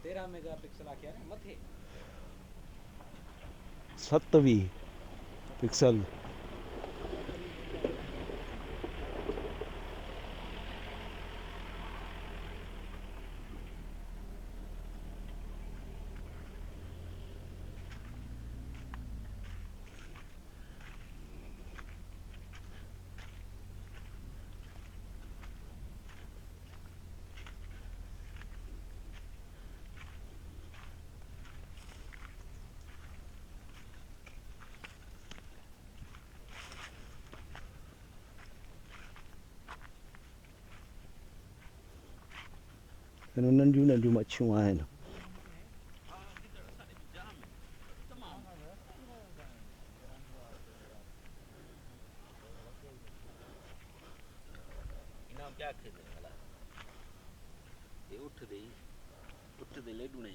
तेरह mega pixel आख्या ने मथे 27 पिक्सल नंढियूं नंढियूं मच्छियूं आहिनि। क्या खेलने वाला ये उठ दे लेडू ने